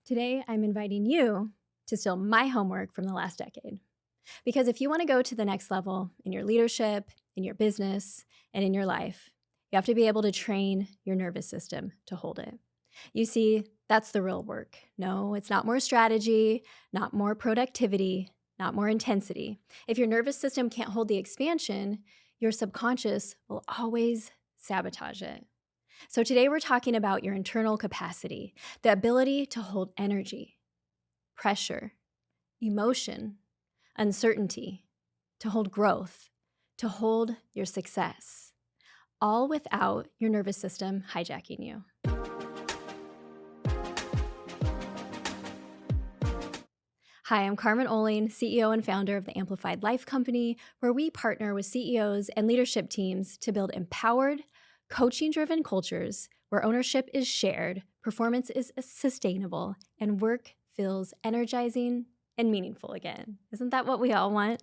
Today, I'm inviting you to steal my homework from the last decade. Because if you want to go to the next level in your leadership, in your business, and in your life, you have to be able to train your nervous system to hold it. You see, that's the real work. No, it's not more strategy, not more productivity, not more intensity. If your nervous system can't hold the expansion, your subconscious will always sabotage it. So today we're talking about your internal capacity, the ability to hold energy, pressure, emotion, uncertainty, to hold growth, to hold your success, all without your nervous system hijacking you. Hi, I'm Carmen CEO and founder of the Amplified Life Company, where we partner with CEOs and leadership teams to build empowered, coaching-driven cultures where ownership is shared, performance is sustainable, and work feels energizing and meaningful again. Isn't that what we all want?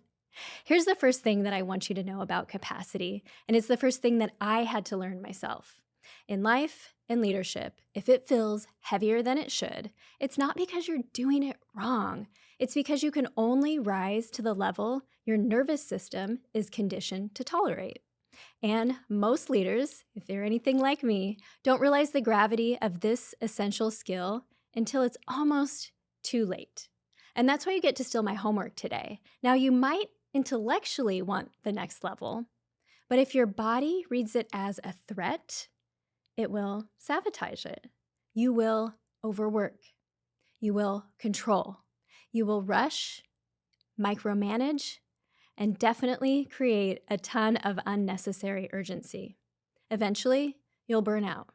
Here's the first thing that I want you to know about capacity, and it's the first thing that I had to learn myself. In life and leadership, if it feels heavier than it should, it's not because you're doing it wrong. It's because you can only rise to the level your nervous system is conditioned to tolerate. And most leaders, if they're anything like me, don't realize the gravity of this essential skill until it's almost too late. And that's why you get to steal my homework today. Now, you might intellectually want the next level, but if your body reads it as a threat, it will sabotage it. You will overwork. You will control. You will rush, micromanage, and definitely create a ton of unnecessary urgency. Eventually, you'll burn out.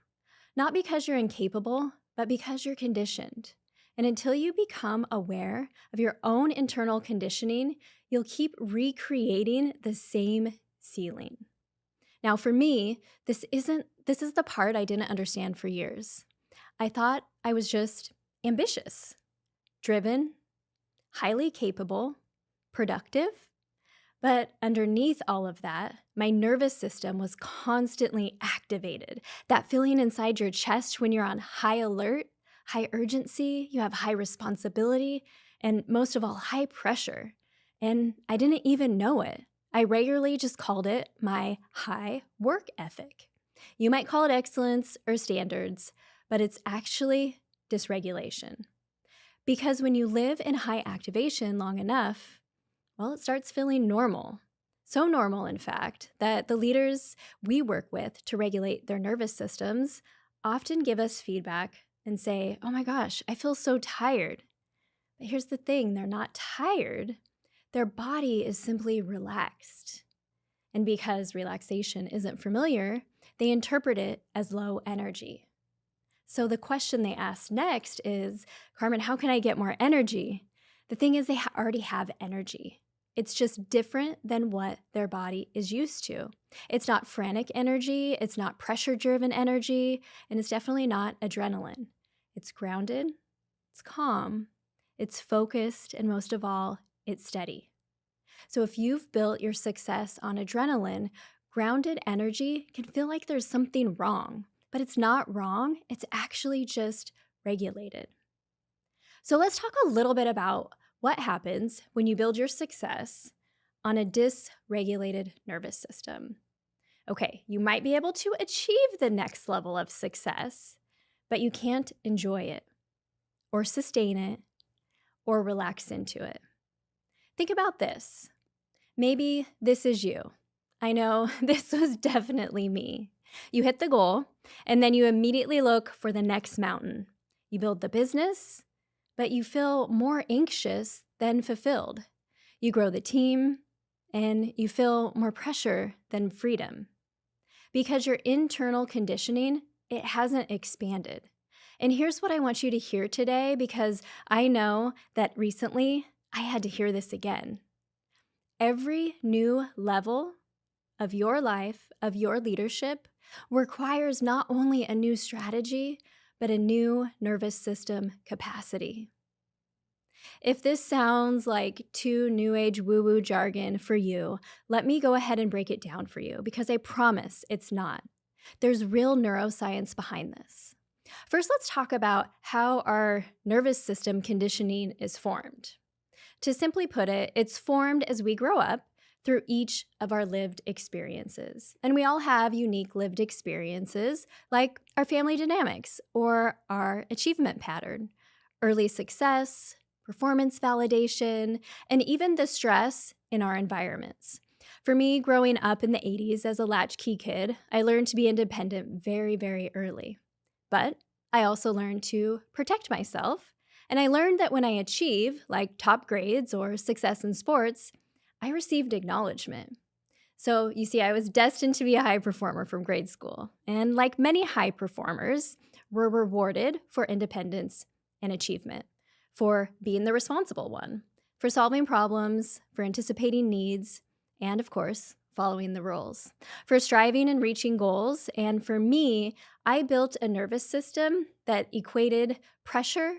Not because you're incapable, but because you're conditioned. And until you become aware of your own internal conditioning, you'll keep recreating the same ceiling. Now, for me, this is the part I didn't understand for years. I thought I was just ambitious, driven, highly capable, productive. But underneath all of that, my nervous system was constantly activated. That feeling inside your chest when you're on high alert, high urgency, you have high responsibility, and most of all, high pressure. And I didn't even know it. I regularly just called it my high work ethic. You might call it excellence or standards, but it's actually dysregulation. Because when you live in high activation long enough, well, it starts feeling normal. So normal, in fact, that the leaders we work with to regulate their nervous systems often give us feedback and say, "Oh my gosh, I feel so tired." But here's the thing, they're not tired. Their body is simply relaxed. And because relaxation isn't familiar, they interpret it as low energy. So the question they ask next is, "Carmen, how can I get more energy?" The thing is, they already have energy. It's just different than what their body is used to. It's not frantic energy, it's not pressure-driven energy, and it's definitely not adrenaline. It's grounded, it's calm, it's focused, and most of all, it's steady. So if you've built your success on adrenaline, grounded energy can feel like there's something wrong, but it's not wrong, it's actually just regulated. So let's talk a little bit about what happens when you build your success on a dysregulated nervous system. Okay, you might be able to achieve the next level of success, but you can't enjoy it, or sustain it, or relax into it. Think about this. Maybe this is you. I know this was definitely me. You hit the goal, and then you immediately look for the next mountain. You build the business, but you feel more anxious than fulfilled. You grow the team, and you feel more pressure than freedom. Because your internal conditioning, it hasn't expanded. And here's what I want you to hear today, because I know that recently I had to hear this again. Every new level of your life, of your leadership, requires not only a new strategy, but a new nervous system capacity. If this sounds like too new age woo-woo jargon for you, let me go ahead and break it down for you, because I promise it's not. There's real neuroscience behind this. First, let's talk about how our nervous system conditioning is formed. To simply put it, it's formed as we grow up through each of our lived experiences. And we all have unique lived experiences, like our family dynamics or our achievement pattern, early success, performance validation, and even the stress in our environments. For me, growing up in the 80s as a latchkey kid, I learned to be independent very, very early. But I also learned to protect myself, and I learned that when I achieve, like top grades or success in sports, I received acknowledgement. So you see, I was destined to be a high performer from grade school. And like many high performers, were rewarded for independence and achievement, for being the responsible one, for solving problems, for anticipating needs, and of course, following the rules, for striving and reaching goals. And for me, I built a nervous system that equated pressure,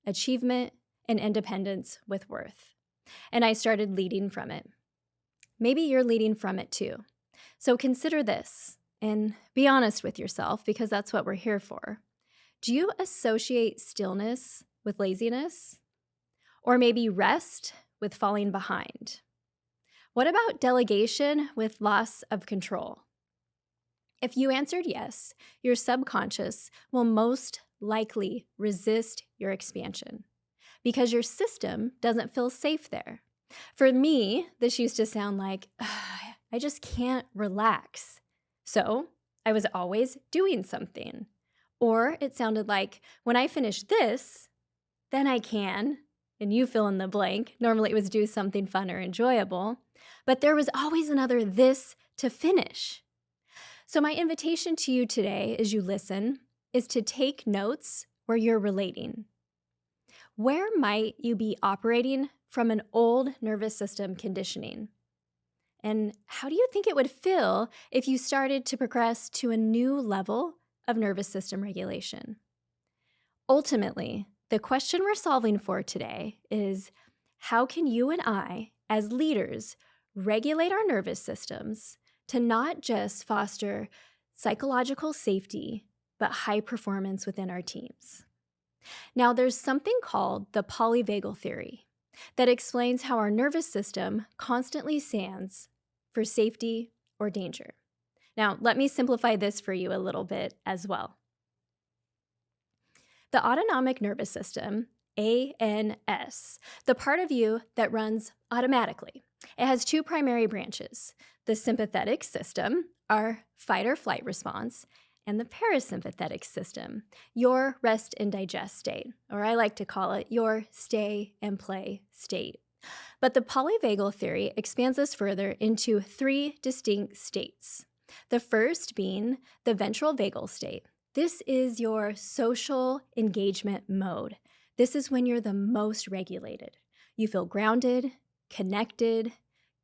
achievement, and independence with worth. And I started leading from it. Maybe you're leading from it too. So consider this and be honest with yourself, because that's what we're here for. Do you associate stillness with laziness? Or maybe rest with falling behind? What about delegation with loss of control? If you answered yes, your subconscious will most likely resist your expansion because your system doesn't feel safe there. For me, this used to sound like, I just can't relax. So I was always doing something. Or it sounded like, when I finish this, then I can, and you fill in the blank. Normally it was do something fun or enjoyable, but there was always another this to finish. So my invitation to you today as you listen is to take notes where you're relating. Where might you be operating from an old nervous system conditioning? And how do you think it would feel if you started to progress to a new level of nervous system regulation? Ultimately, the question we're solving for today is, how can you and I, as leaders, regulate our nervous systems to not just foster psychological safety, but high performance within our teams? Now, there's something called the polyvagal theory that explains how our nervous system constantly stands for safety or danger. Now, let me simplify this for you a little bit as well. The autonomic nervous system, ANS, the part of you that runs automatically. It has two primary branches: the sympathetic system, our fight or flight response, and the parasympathetic system, your rest and digest state, or I like to call it your stay and play state. But the polyvagal theory expands this further into three distinct states. The first being the ventral vagal state. This is your social engagement mode. This is when you're the most regulated. You feel grounded, connected,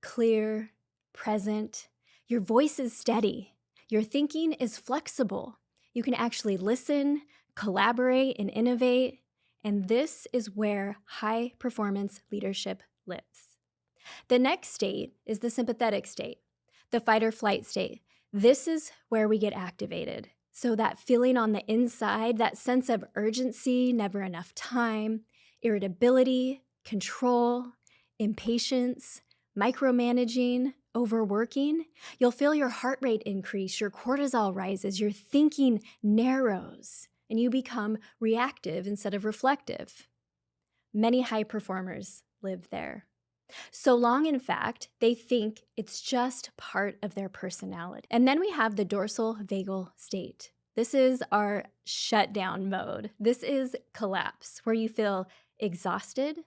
clear, present. Your voice is steady. Your thinking is flexible. You can actually listen, collaborate, and innovate. And this is where high performance leadership lives. The next state is the sympathetic state, the fight or flight state. This is where we get activated. So that feeling on the inside, that sense of urgency, never enough time, irritability, control, impatience, micromanaging, overworking, you'll feel your heart rate increase, your cortisol rises, your thinking narrows, and you become reactive instead of reflective. Many high performers live there. So long, in fact, they think it's just part of their personality. And then we have the dorsal vagal state. This is our shutdown mode. This is collapse, where you feel exhausted,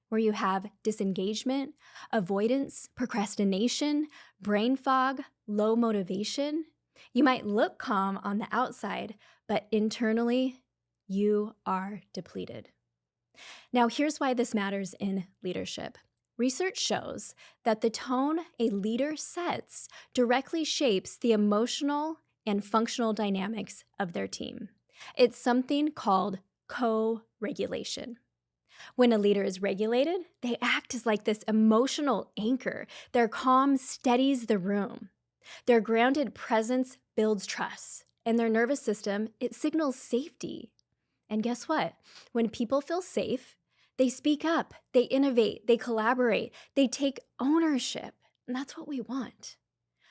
where you have disengagement, avoidance, procrastination, brain fog, low motivation. You might look calm on the outside, but internally, you are depleted. Now, here's why this matters in leadership. Research shows that the tone a leader sets directly shapes the emotional and functional dynamics of their team. It's something called co-regulation. When a leader is regulated, they act as like this emotional anchor. Their calm steadies the room. Their grounded presence builds trust. and their nervous system, it signals safety. And guess what? When people feel safe, they speak up, they innovate, they collaborate, they take ownership. And that's what we want.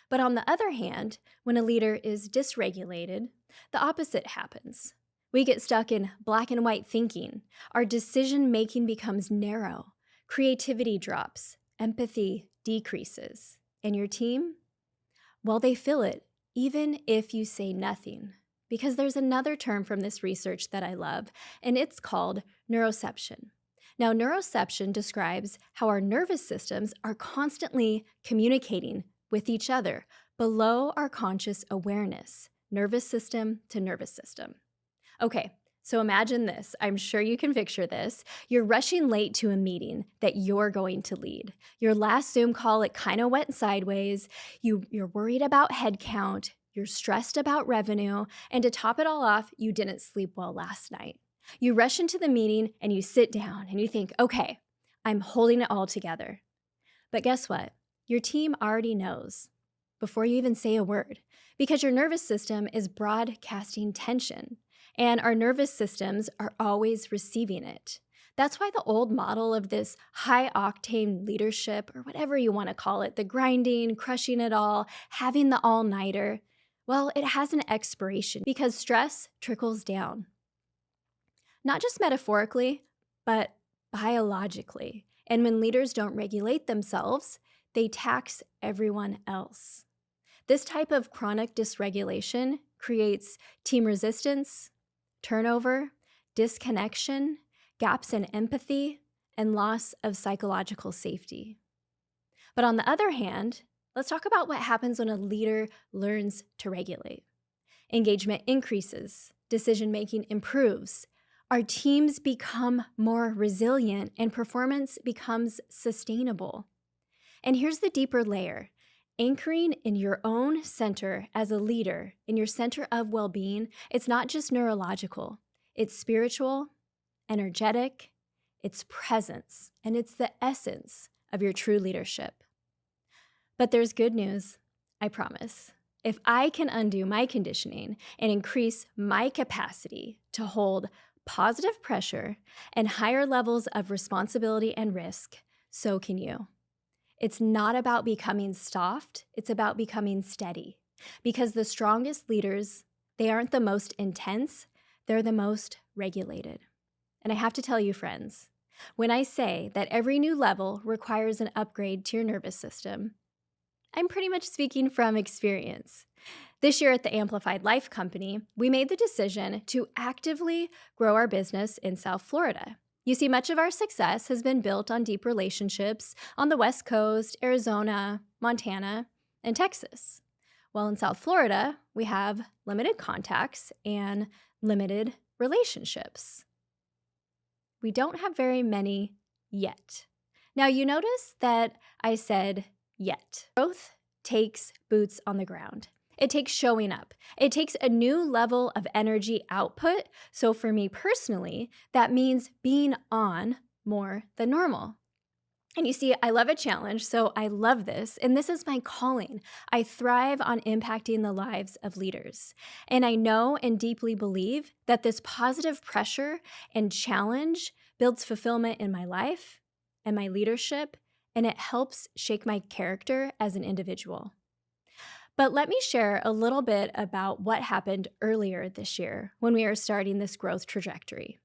But on the other hand, when a leader is dysregulated, the opposite happens. We get stuck in black and white thinking. Our decision making becomes narrow. Creativity drops. Empathy decreases. And your team? Well, they feel it, even if you say nothing. Because there's another term from this research that I love, and it's called neuroception. Now, neuroception describes how our nervous systems are constantly communicating with each other below our conscious awareness, nervous system to nervous system. Okay, so imagine this. I'm sure you can picture this. You're rushing late to a meeting that you're going to lead. Your last Zoom call, it kind of went sideways. You're worried about headcount. You're stressed about revenue. And to top it all off, you didn't sleep well last night. You rush into the meeting and you sit down and you think, okay, I'm holding it all together. But guess what? Your team already knows before you even say a word, because your nervous system is broadcasting tension, and our nervous systems are always receiving it. That's why the old model of this high-octane leadership, or whatever you want to call it, the grinding, crushing it all, having the all-nighter, well, it has an expiration because stress trickles down. Not just metaphorically, but biologically. And when leaders don't regulate themselves, they tax everyone else. This type of chronic dysregulation creates team resistance, turnover, disconnection, gaps in empathy, and loss of psychological safety. But on the other hand, let's talk about what happens when a leader learns to regulate. Engagement increases, decision-making improves, our teams become more resilient, and performance becomes sustainable. And here's the deeper layer. Anchoring in your own center as a leader, in your center of well-being, it's not just neurological. It's spiritual, energetic, it's presence, and it's the essence of your true leadership. But there's good news, I promise. If I can undo my conditioning and increase my capacity to hold positive pressure and higher levels of responsibility and risk, so can you. It's not about becoming soft, it's about becoming steady. Because the strongest leaders, they aren't the most intense, they're the most regulated. And I have to tell you, friends, when I say that every new level requires an upgrade to your nervous system, I'm pretty much speaking from experience. This year at the Amplified Life Company, we made the decision to actively grow our business in South Florida. You see, much of our success has been built on deep relationships on the West Coast, Arizona, Montana, and Texas. While in South Florida, we have limited contacts and limited relationships. We don't have very many yet. Now, you notice that I said yet. Growth takes boots on the ground. It takes showing up. It takes a new level of energy output. So for me personally, that means being on more than normal. And you see, I love a challenge, so I love this. And this is my calling. I thrive on impacting the lives of leaders. And I know and deeply believe that this positive pressure and challenge builds fulfillment in my life and my leadership, and it helps shake my character as an individual. But let me share a little bit about what happened earlier this year when we were starting this growth trajectory.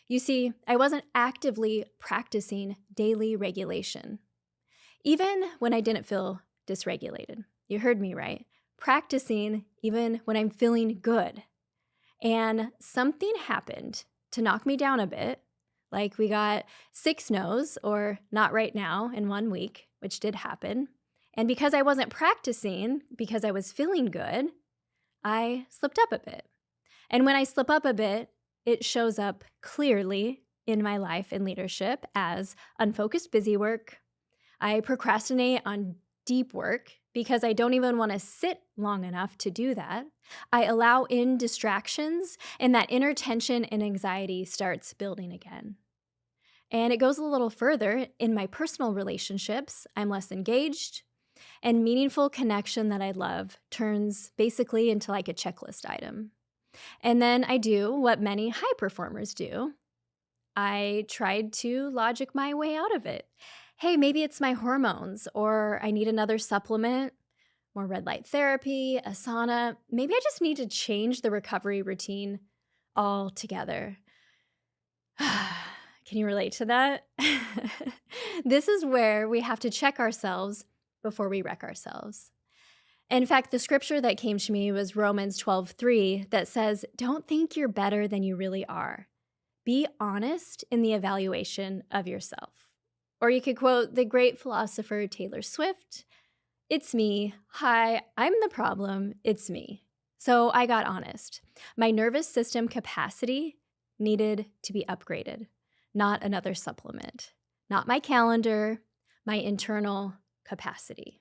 You see, I wasn't actively practicing daily regulation, even when I didn't feel dysregulated. You heard me right. Practicing even when I'm feeling good. And something happened to knock me down a bit, like we got 6 no's or not right now in 1 week, which did happen. And because I wasn't practicing, because I was feeling good, I slipped up a bit. And when I slip up a bit, it shows up clearly in my life and leadership as unfocused busy work. I procrastinate on deep work because I don't even want to sit long enough to do that. I allow in distractions, and that inner tension and anxiety starts building again. And it goes a little further. In my personal relationships, I'm less engaged. And meaningful connection that I love turns basically into like a checklist item. And then I do what many high performers do. I tried to logic my way out of it. Hey, maybe it's my hormones, or I need another supplement, more red light therapy, a sauna. Maybe I just need to change the recovery routine altogether. Can you relate to that? This is where we have to check ourselves before we wreck ourselves. In fact, the scripture that came to me was Romans 12:3 that says, "Don't think you're better than you really are. Be honest in the evaluation of yourself." Or you could quote the great philosopher Taylor Swift, "It's me. Hi, I'm the problem. It's me." So I got honest. My nervous system capacity needed to be upgraded, not another supplement, not my calendar, my internal capacity.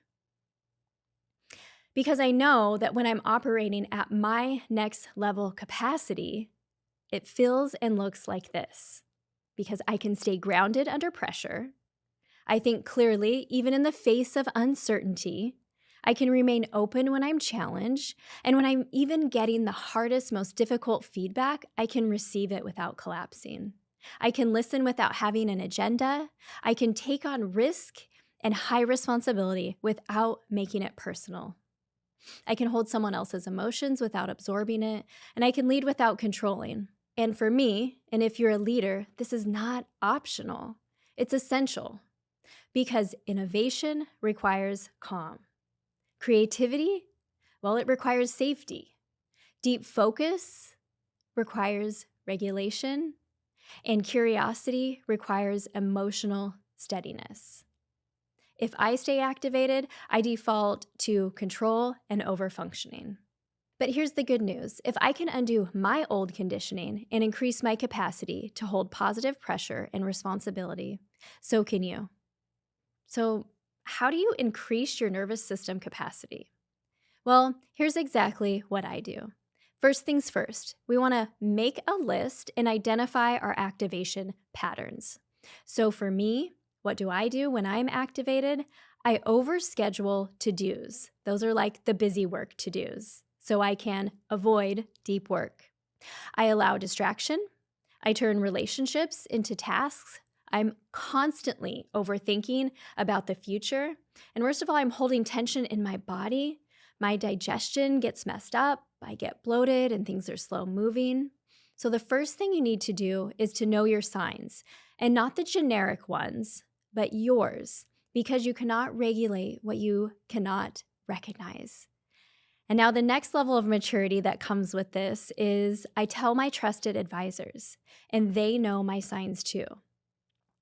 Because I know that when I'm operating at my next level capacity, it feels and looks like this. Because I can stay grounded under pressure. I think clearly, even in the face of uncertainty. I can remain open when I'm challenged. And when I'm even getting the hardest, most difficult feedback, I can receive it without collapsing. I can listen without having an agenda. I can take on risk and high responsibility without making it personal. I can hold someone else's emotions without absorbing it, and I can lead without controlling. And for me, and if you're a leader, this is not optional. It's essential because innovation requires calm. Creativity, well, it requires safety. Deep focus requires regulation, and curiosity requires emotional steadiness. If I stay activated, I default to control and overfunctioning. But here's the good news. If I can undo my old conditioning and increase my capacity to hold positive pressure and responsibility, so can you. So, how do you increase your nervous system capacity? Well, here's exactly what I do. First things first, we want to make a list and identify our activation patterns. So for me, what do I do when I'm activated? I overschedule to-dos. Those are like the busy work to-dos, so I can avoid deep work. I allow distraction. I turn relationships into tasks. I'm constantly overthinking about the future. And worst of all, I'm holding tension in my body. My digestion gets messed up. I get bloated and things are slow moving. So the first thing you need to do is to know your signs, and not the generic ones, but yours, because you cannot regulate what you cannot recognize. And now the next level of maturity that comes with this is I tell my trusted advisors, and they know my signs too.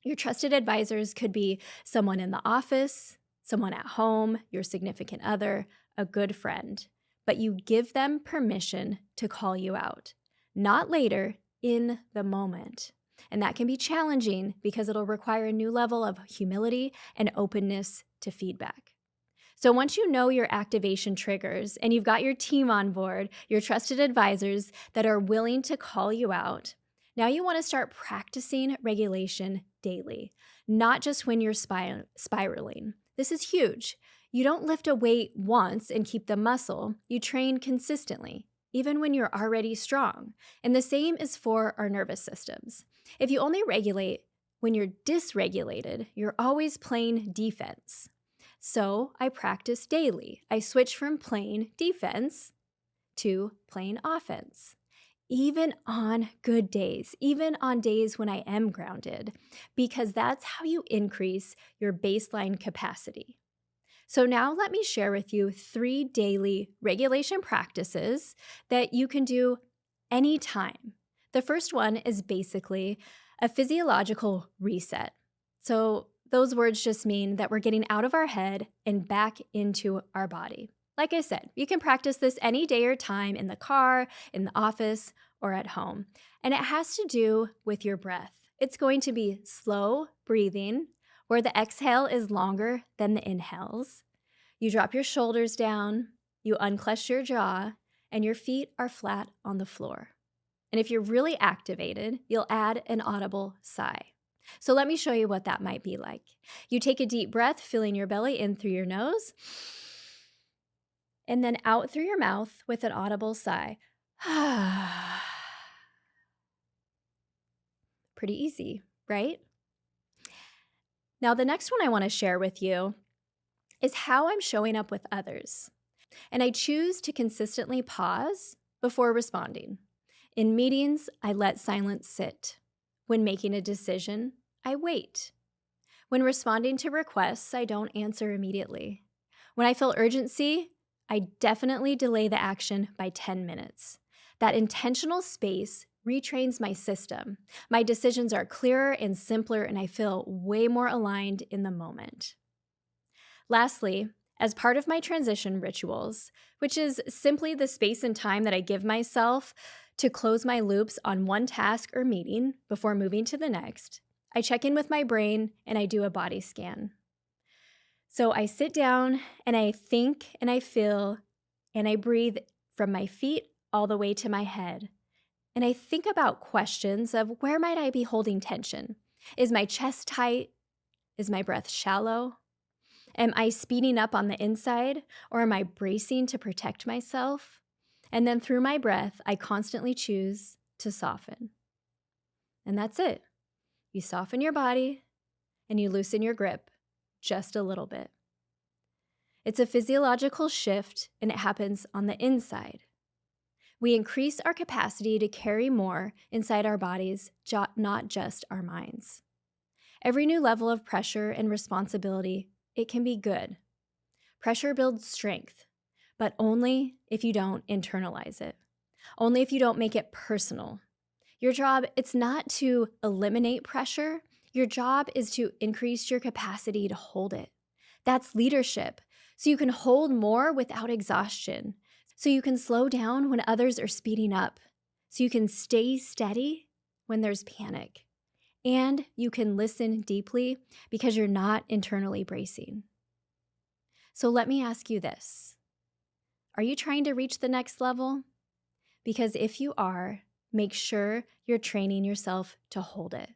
Your trusted advisors could be someone in the office, someone at home, your significant other, a good friend, but you give them permission to call you out, not later, in the moment. And that can be challenging because it'll require a new level of humility and openness to feedback. So once you know your activation triggers and you've got your team on board, your trusted advisors that are willing to call you out, now you want to start practicing regulation daily, not just when you're spiraling. This is huge. You don't lift a weight once and keep the muscle. You train consistently, even when you're already strong. And the same is for our nervous systems. If you only regulate when you're dysregulated, you're always playing defense. So I practice daily. I switch from playing defense to playing offense. Even on good days, even on days when I am grounded, because that's how you increase your baseline capacity. So now let me share with you 3 daily regulation practices that you can do anytime. The first one is basically a physiological reset. So those words just mean that we're getting out of our head and back into our body. Like I said, you can practice this any day or time in the car, in the office, or at home. And it has to do with your breath. It's going to be slow breathing, where the exhale is longer than the inhales. You drop your shoulders down, you unclench your jaw, and your feet are flat on the floor. And if you're really activated, you'll add an audible sigh. So let me show you what that might be like. You take a deep breath, filling your belly in through your nose, and then out through your mouth with an audible sigh. Pretty easy, right? Now, the next one I want to share with you is how I'm showing up with others. And I choose to consistently pause before responding. In meetings, I let silence sit. When making a decision, I wait. When responding to requests, I don't answer immediately. When I feel urgency, I definitely delay the action by 10 minutes. That intentional space retrains my system. My decisions are clearer and simpler, and I feel way more aligned in the moment. Lastly, as part of my transition rituals, which is simply the space and time that I give myself to close my loops on one task or meeting before moving to the next, I check in with my brain and I do a body scan. So I sit down and I think and I feel and I breathe from my feet all the way to my head. And I think about questions of where might I be holding tension? Is my chest tight? Is my breath shallow? Am I speeding up on the inside, or am I bracing to protect myself? And then through my breath, I constantly choose to soften. And that's it. You soften your body and you loosen your grip just a little bit. It's a physiological shift, and it happens on the inside. We increase our capacity to carry more inside our bodies, not just our minds. Every new level of pressure and responsibility, it can be good. Pressure builds strength, but only if you don't internalize it. Only if you don't make it personal. Your job, it's not to eliminate pressure. Your job is to increase your capacity to hold it. That's leadership. So you can hold more without exhaustion. So you can slow down when others are speeding up. So you can stay steady when there's panic. And you can listen deeply because you're not internally bracing. So let me ask you this. Are you trying to reach the next level? Because if you are, make sure you're training yourself to hold it.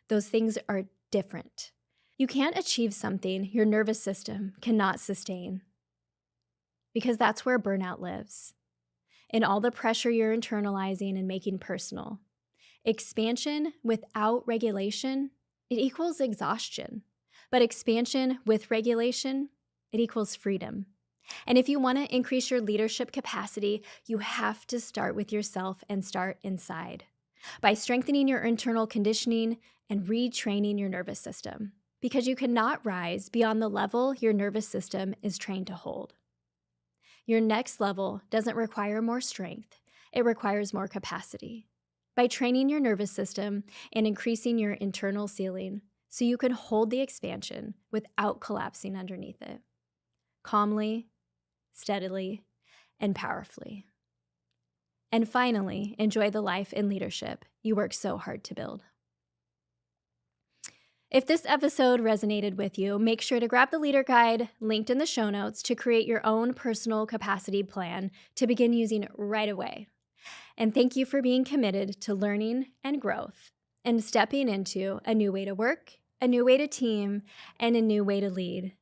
Those things are different. You can't achieve something your nervous system cannot sustain. Because that's where burnout lives. In all the pressure you're internalizing and making personal. Expansion without regulation, it equals exhaustion. But expansion with regulation, it equals freedom. And if you want to increase your leadership capacity, you have to start with yourself and start inside by strengthening your internal conditioning and retraining your nervous system, because you cannot rise beyond the level your nervous system is trained to hold. Your next level doesn't require more strength, it requires more capacity. By training your nervous system and increasing your internal ceiling so you can hold the expansion without collapsing underneath it. Calmly, steadily, and powerfully. And finally, enjoy the life and leadership you work so hard to build. If this episode resonated with you, make sure to grab the Leader Guide linked in the show notes to create your own personal capacity plan to begin using right away. And thank you for being committed to learning and growth and stepping into a new way to work, a new way to team, and a new way to lead.